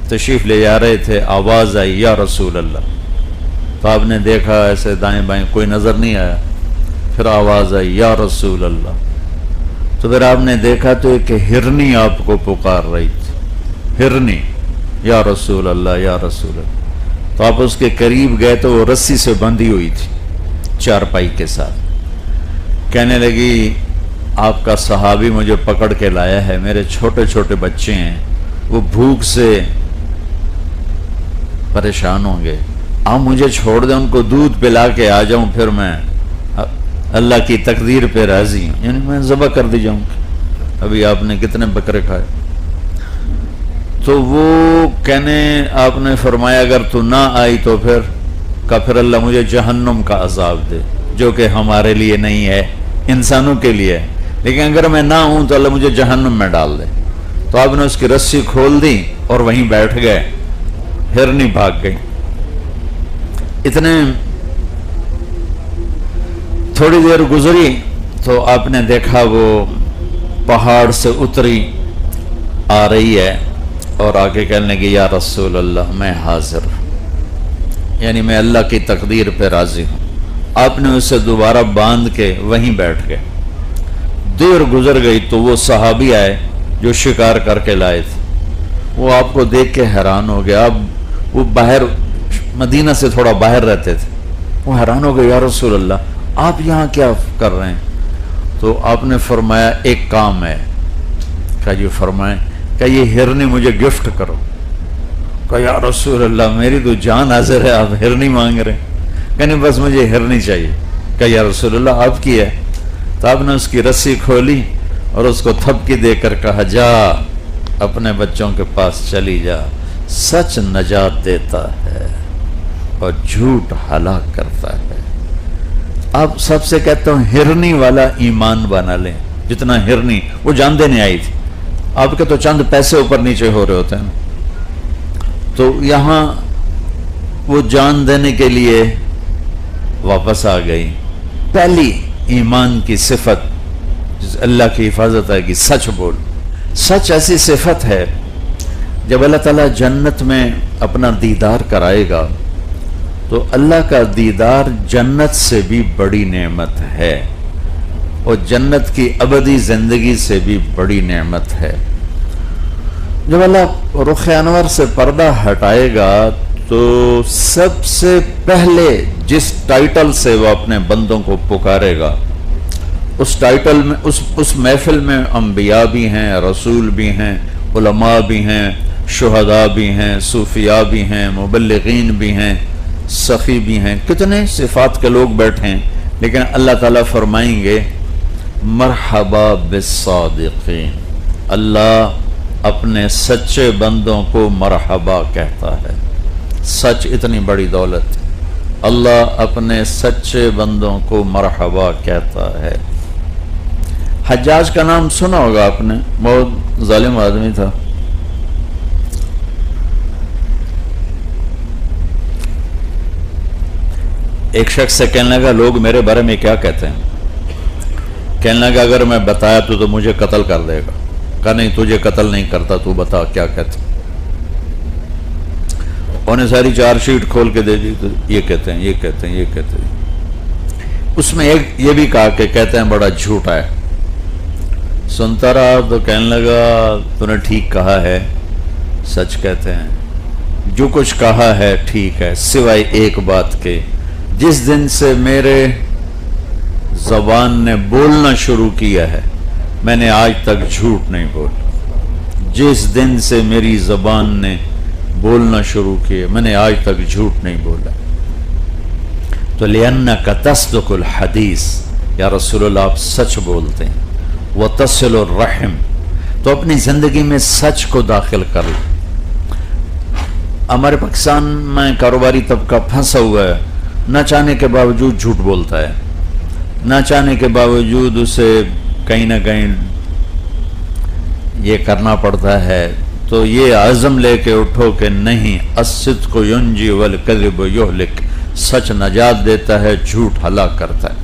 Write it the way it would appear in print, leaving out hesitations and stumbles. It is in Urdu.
تشریف لے جا رہے تھے، آواز آئی یا رسول اللہ، تو آپ نے دیکھا ایسے دائیں بائیں کوئی نظر نہیں آیا، پھر آواز آئی یا رسول اللہ، تو پھر آپ نے دیکھا تو ایک ہرنی آپ کو پکار رہی تھی، ہرنی، یا رسول اللہ یا رسول اللہ۔ تو آپ اس کے قریب گئے تو وہ رسی سے بندھی ہوئی تھی چارپائی کے ساتھ، کہنے لگی آپ کا صحابی مجھے پکڑ کے لایا ہے، میرے چھوٹے چھوٹے بچے ہیں، وہ بھوک سے پریشان ہوں گے، آپ مجھے چھوڑ دیں، ان کو دودھ پلا کے آ جاؤں، پھر میں اللہ کی تقدیر پہ راضی ہوں، یعنی میں ذبح کر دی جاؤں۔ ابھی آپ نے کتنے بکرے کھائے؟ تو وہ کہنے آپ نے فرمایا اگر تو نہ آئی تو پھر اللہ مجھے جہنم کا عذاب دے، جو کہ ہمارے لیے نہیں ہے، انسانوں کے لیے ہے، لیکن اگر میں نہ ہوں تو اللہ مجھے جہنم میں ڈال دے۔ تو آپ نے اس کی رسی کھول دی اور وہیں بیٹھ گئے، ہرنی بھاگ گئی۔ اتنے تھوڑی دیر گزری تو آپ نے دیکھا وہ پہاڑ سے اتری آ رہی ہے اور آگے کہنے لگی یا رسول اللہ میں حاضر ہوں، یعنی میں اللہ کی تقدیر پہ راضی ہوں۔ آپ نے اسے دوبارہ باندھ کے وہیں بیٹھ گئے۔ دیر گزر گئی تو وہ صحابی آئے جو شکار کر کے لائے تھے، وہ آپ کو دیکھ کے حیران ہو گیا۔ اب وہ باہر مدینہ سے تھوڑا باہر رہتے تھے، وہ حیران ہو گئے، یا رسول اللہ آپ یہاں کیا کر رہے ہیں؟ تو آپ نے فرمایا ایک کام ہے۔ کہا جی فرمائیں۔ کہ یہ ہرنی مجھے گفٹ کرو۔ کہا یا رسول اللہ میری تو جان حاضر ہے، آپ ہرنی مانگ رہے ہیں؟ کہ نہیں بس مجھے ہرنی چاہیے۔ کہ یا رسول اللہ آپ کی ہے؟ تو آپ نے اس کی رسی کھولی اور اس کو تھپکی دے کر کہا جا اپنے بچوں کے پاس چلی جا، سچ نجات دیتا ہے اور جھوٹ ہلاک کرتا ہے۔ آپ سب سے کہتا ہوں ہرنی والا ایمان بنا لیں، جتنا ہرنی وہ جان دینے آئی تھی، آپ کے تو چند پیسے اوپر نیچے ہو رہے ہوتے ہیں، تو یہاں وہ جان دینے کے لیے واپس آ گئی۔ پہلی ایمان کی صفت اللہ کی حفاظت آئے گی، سچ بول۔ سچ ایسی صفت ہے جب اللہ تعالیٰ جنت میں اپنا دیدار کرائے گا تو اللہ کا دیدار جنت سے بھی بڑی نعمت ہے اور جنت کی ابدی زندگی سے بھی بڑی نعمت ہے۔ جب اللہ رخ انور سے پردہ ہٹائے گا تو سب سے پہلے جس ٹائٹل سے وہ اپنے بندوں کو پکارے گا، اس ٹائٹل میں اس محفل میں انبیاء بھی ہیں، رسول بھی ہیں، علماء بھی ہیں، شہداء بھی ہیں، صوفیاء بھی ہیں، مبلغین بھی ہیں، سخی بھی ہیں، کتنے صفات کے لوگ بیٹھے ہیں، لیکن اللہ تعالیٰ فرمائیں گے مرحبا بالصادقین۔ اللہ اپنے سچے بندوں کو مرحبا کہتا ہے۔ سچ اتنی بڑی دولت، اللہ اپنے سچے بندوں کو مرحبا کہتا ہے۔ حجاج کا نام سنا ہوگا آپ نے، بہت ظالم آدمی تھا۔ ایک شخص سے کہنے لگا لوگ میرے بارے میں کیا کہتے ہیں؟ کہنے لگا اگر میں بتایا تو مجھے قتل کر دے گا۔ کہا نہیں تجھے قتل نہیں کرتا، تو بتا کیا کہتے ہیں۔ انہیں ساری چار شیٹ کھول کے دے دی، تو یہ کہتے ہیں، یہ کہتے ہیں، یہ کہتے ہیں۔ اس میں ایک یہ بھی کہا کہ کہتے ہیں بڑا جھوٹا ہے۔ سنتا رہا تو کہنے لگا تو نے ٹھیک کہا ہے، سچ کہتے ہیں، جو کچھ کہا ہے ٹھیک ہے، سوائے ایک بات کے، جس دن سے میرے زبان نے بولنا شروع کیا ہے میں نے آج تک جھوٹ نہیں بولا۔ جس دن سے میری زبان نے بولنا شروع کیا میں نے آج تک جھوٹ نہیں بولا۔ تو لِأَنَّكَ تَصْدُقُ الْحَدِيث، یا رسول اللہ آپ سچ بولتے ہیں، وَتَصِلُ الرَّحِمْ، تو اپنی زندگی میں سچ کو داخل کر لیں۔ ہمارے پاکستان میں کاروباری طبقہ پھنسا ہوا ہے، نہ چاہنے کے باوجود جھوٹ بولتا ہے، نہ چاہنے کے باوجود اسے کہیں نہ کہیں یہ کرنا پڑتا ہے۔ تو یہ عزم لے کے اٹھو کہ نہیں، الصدق ینجی والکذب یہلک، سچ نجات دیتا ہے، جھوٹ ہلاک کرتا ہے۔